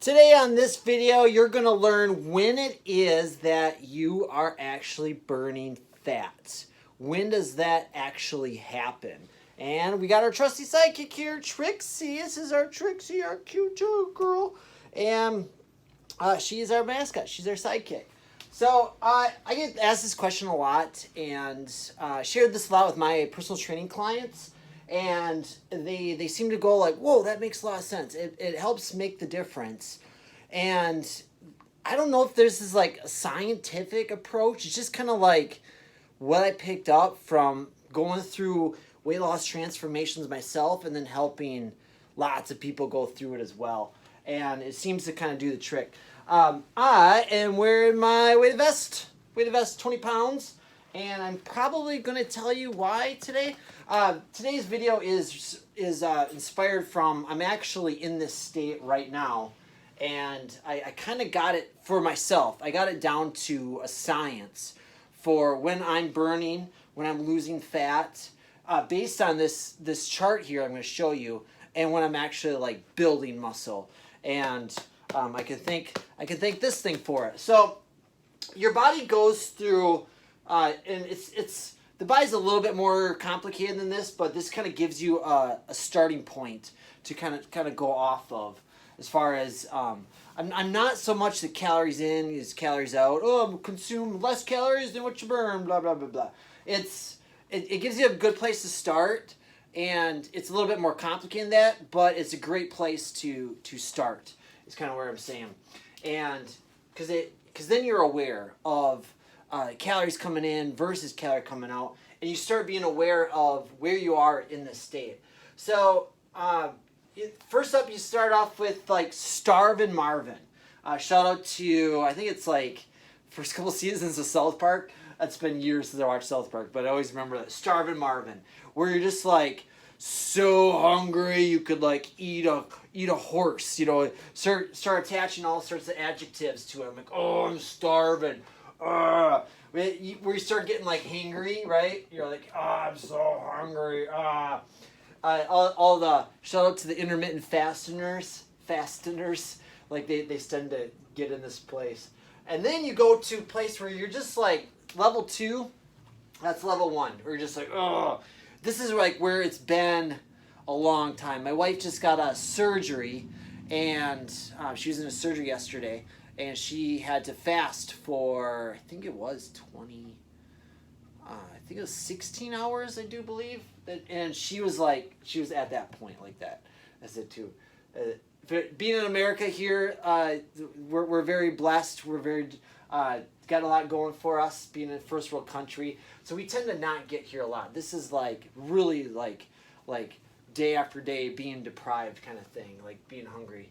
Today on this video, you're going to learn when it is that you are actually burning fat. When does that actually happen? And we got our trusty sidekick here, Trixie. This is our Trixie, our cute girl. And she is our mascot. She's our sidekick. So I get asked this question a lot, and shared this a lot with my personal training clients. And they seem to go like, whoa, that makes a lot of sense. It helps make the difference. And I don't know if there's this like a scientific approach. It's just kind of like what I picked up from going through weight loss transformations myself and then helping lots of people go through it as well. And it seems to kind of do the trick. I am wearing my weighted vest. Weighted vest, 20 pounds. And I'm probably going to tell you why today. Today's video is inspired from, I'm actually in this state right now. And I kind of got it for myself. I got it down to a science for when I'm burning, when I'm losing fat, based on this chart here I'm going to show you, and when I'm actually like building muscle. And I can thank this thing for it. So your body goes through, and it's the body's a little bit more complicated than this, but this kind of gives you a starting point to kind of go off of. As far as I'm not so much the calories in is calories out. Oh, consume less calories than what you burn. Blah blah blah blah. It gives you a good place to start, and it's a little bit more complicated than that, but it's a great place to start. It's kind of where I'm saying, and because then you're aware of calories coming in versus calorie coming out, and you start being aware of where you are in this state. So first up, you start off with like Starvin' Marvin. Shout out to, I think it's like first couple seasons of South Park. It's been years since I watched South Park, but I always remember that Starvin' Marvin, where you're just like so hungry you could like eat a horse. You know, start attaching all sorts of adjectives to it. I'm like, oh, I'm starving. Where you start getting like hangry, right? You're like, oh, I'm so hungry. All the shout out to the intermittent fasteners, like they tend to get in this place. And then you go to a place where you're just like level 2, that's level 1, where you're just like, oh, this is like where it's been a long time. My wife just got a surgery, and she was in a surgery yesterday, and she had to fast for, I think it was 16 hours, I do believe. And she was at that point like that. I said too. Being in America here, we're very blessed. We're very got a lot going for us being a first world country. So we tend to not get here a lot. This is like really like day after day being deprived kind of thing, like being hungry,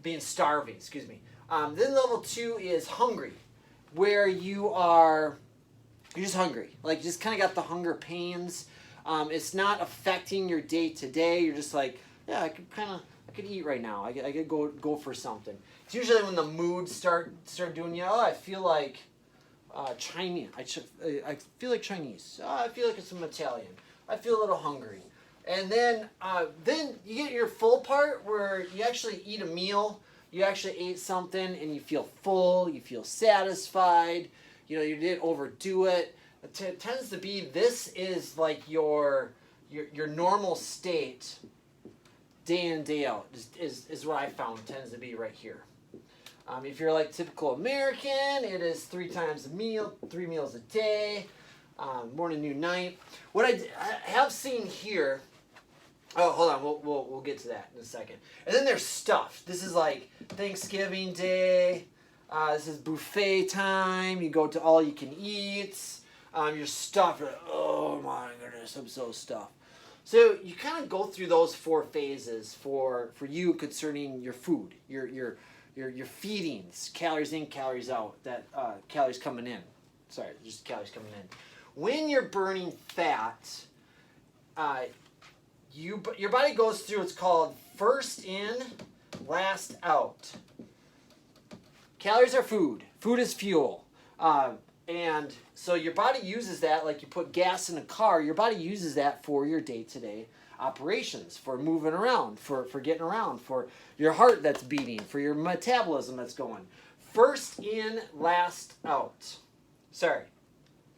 being starving. Excuse me. Then level 2 is hungry, where you're just hungry. Like just kind of got the hunger pains. It's not affecting your day to day. You're just like, yeah, I could eat right now. I could go for something. It's usually when the moods start doing, you know, oh, I feel like Chinese. I feel like Chinese. Oh, I feel like some Italian. I feel a little hungry. And then you get your full part where you actually eat a meal. You actually ate something and you feel full. You feel satisfied. You know, you didn't overdo it. It tends to be, this is like your normal state day in, day out is what I found tends to be right here. If you're like typical American, it is 3 meals a day, morning, noon, night. What I have seen here, oh, hold on, we'll get to that in a second. And then there's stuff. This is like Thanksgiving Day. This is buffet time. You go to all you can eat. You're stuffed. Oh my goodness, I'm so stuffed. So you kind of go through those 4 phases for you concerning your food, your feedings, calories in, calories out. That calories coming in. Sorry, just calories coming in. When you're burning fat, your body goes through what's called first in, last out. Calories are food. Food is fuel. And so your body uses that like you put gas in a car. Your body uses that for your day-to-day operations, for moving around, for getting around, for your heart that's beating, for your metabolism that's going. First in, last out. Sorry.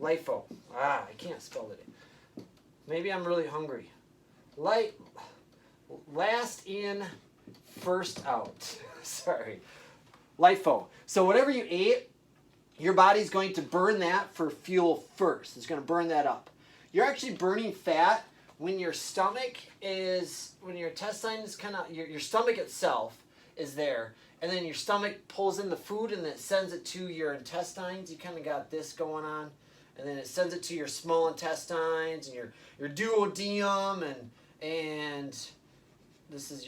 LIFO. I can't spell it. Maybe I'm really hungry. Last in, first out. Sorry. LIFO. So whatever you ate, your body's going to burn that for fuel first. It's going to burn that up. You're actually burning fat when your stomach is, when your intestines kind of, your stomach itself is there, and then your stomach pulls in the food and it sends it to your intestines. You kind of got this going on, and then it sends it to your small intestines and your duodenum, and this is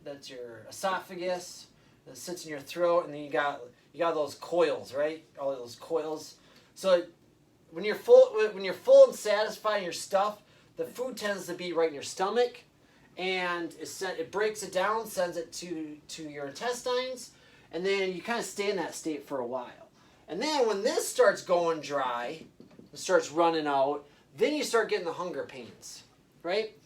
that's your esophagus. That sits in your throat, and then you got those coils, right? All those coils. So when you're full and satisfied in your stuff, the food tends to be right in your stomach, and it breaks it down, sends it to your intestines, and then you kind of stay in that state for a while. And then when this starts going dry, it starts running out, then you start getting the hunger pains, right?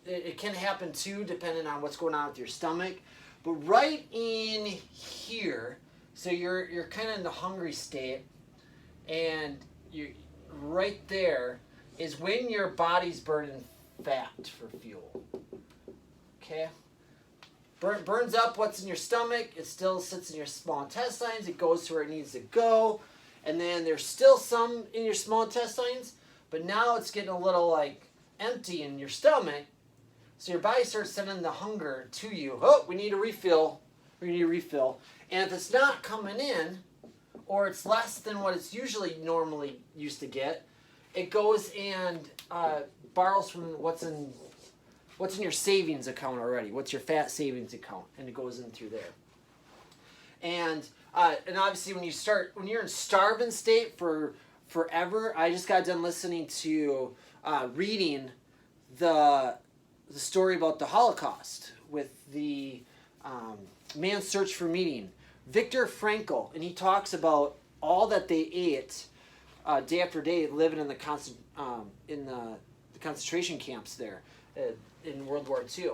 It can happen too, depending on what's going on with your stomach. But right in here, so you're kind of in the hungry state, and you right there is when your body's burning fat for fuel. Okay? Burns up what's in your stomach. It still sits in your small intestines. It goes to where it needs to go. And then there's still some in your small intestines, but now it's getting a little like empty in your stomach. So your body starts sending the hunger to you. Oh, we need a refill. We need a refill. And if it's not coming in, or it's less than what it's usually normally used to get, it goes and borrows from what's in your savings account already. What's your fat savings account? And it goes in through there. And obviously when you're in starving state for forever, I just got done listening to reading the story about the Holocaust with the Man's Search for Meaning, Viktor Frankl, and he talks about all that they ate day after day, living in the concentration camps there in World War II,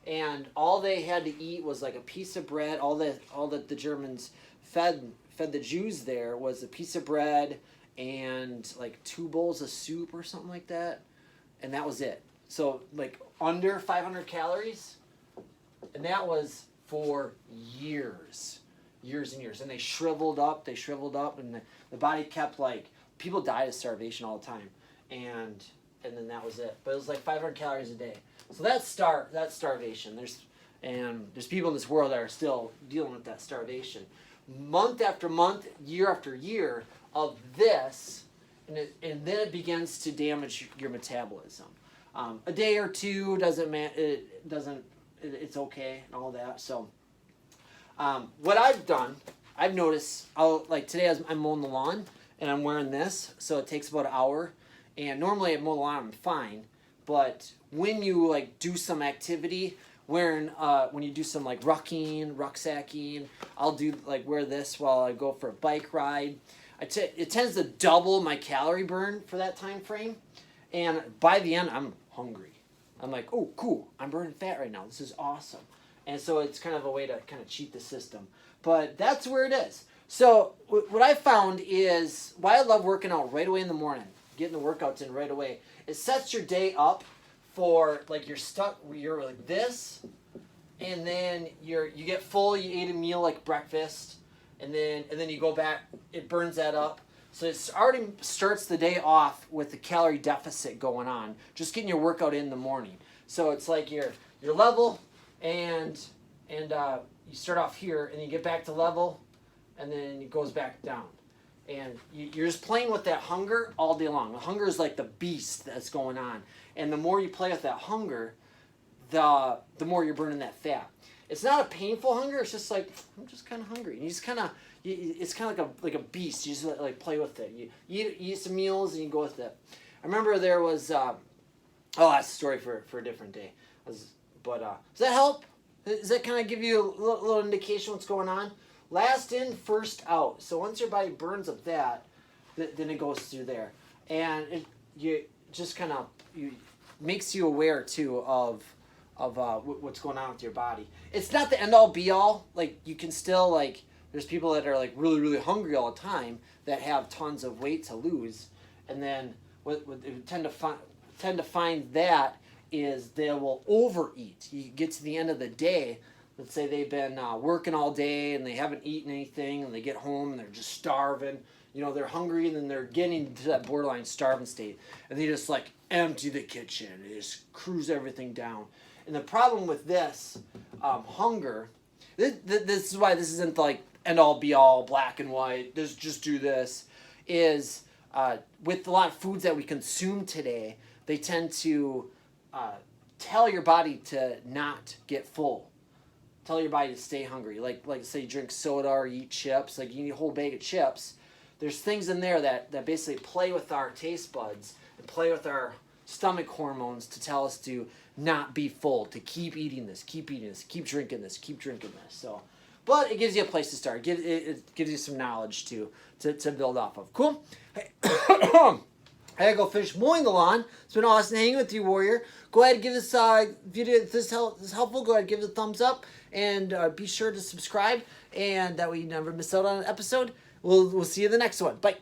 and all they had to eat was like a piece of bread. All that the Germans fed the Jews there was a piece of bread and like 2 bowls of soup or something like that, and that was it. So like under 500 calories, and that was for years and years. And they shriveled up, and the body kept like, people died of starvation all the time, and then that was it. But it was like 500 calories a day. So that's starvation. There's people in this world that are still dealing with that starvation, month after month, year after year of this, and then it begins to damage your metabolism. A day or two doesn't matter. It's okay and all that. So, what I've done, I've noticed. Today I'm mowing the lawn and I'm wearing this, so it takes about an hour. And normally I mow the lawn, I'm fine. But when you like do some activity, when you do some like rucksacking, I'll do like wear this while I go for a bike ride. It tends to double my calorie burn for that time frame. And by the end, I'm hungry. I'm like, oh, cool. I'm burning fat right now. This is awesome. And so it's kind of a way to kind of cheat the system. But that's where it is. So what I found is why I love working out right away in the morning, getting the workouts in right away. It sets your day up for like you're like this, and then you get full. You ate a meal like breakfast, and then you go back. It burns that up. So it already starts the day off with a calorie deficit going on, just getting your workout in the morning. So it's like you're level, and you start off here, and you get back to level, and then it goes back down. And you're just playing with that hunger all day long. The hunger is like the beast that's going on. And the more you play with that hunger, the more you're burning that fat. It's not a painful hunger. It's just like, I'm just kind of hungry. And you just kind of, it's kind of like a beast. You just like play with it. You eat some meals and you go with it. I remember there was, that's a story for a different day. Does that help? Does that kind of give you a little indication what's going on? Last in, first out. So once your body burns up that, then it goes through there. And you just kind of makes you aware too of what's going on with your body. It's not the end all be all. Like you can still like there's people that are like really really hungry all the time that have tons of weight to lose, and then what they tend to find that is they will overeat. You get to the end of the day. Let's say they've been working all day and they haven't eaten anything, and they get home and they're just starving. You know, they're hungry and then they're getting to that borderline starving state, and they just like empty the kitchen. They just cruise everything down. And the problem with this hunger, this is why this isn't like end all be all, black and white. Just do this. Is with a lot of foods that we consume today, they tend to tell your body to not get full. Tell your body to stay hungry. Like say you drink soda or eat chips. Like you eat a whole bag of chips. There's things in there that basically play with our taste buds and play with our stomach hormones to tell us to not be full, to keep eating this, keep drinking this, keep drinking this. So, but it gives you a place to start. It gives you some knowledge to build off of. Cool? Hey, I gotta go finish mowing the lawn. It's been awesome hanging with you, Warrior. Go ahead and give this video, if this is helpful, go ahead and give it a thumbs up. And be sure to subscribe, and that way you never miss out on an episode. We'll see you in the next one. Bye.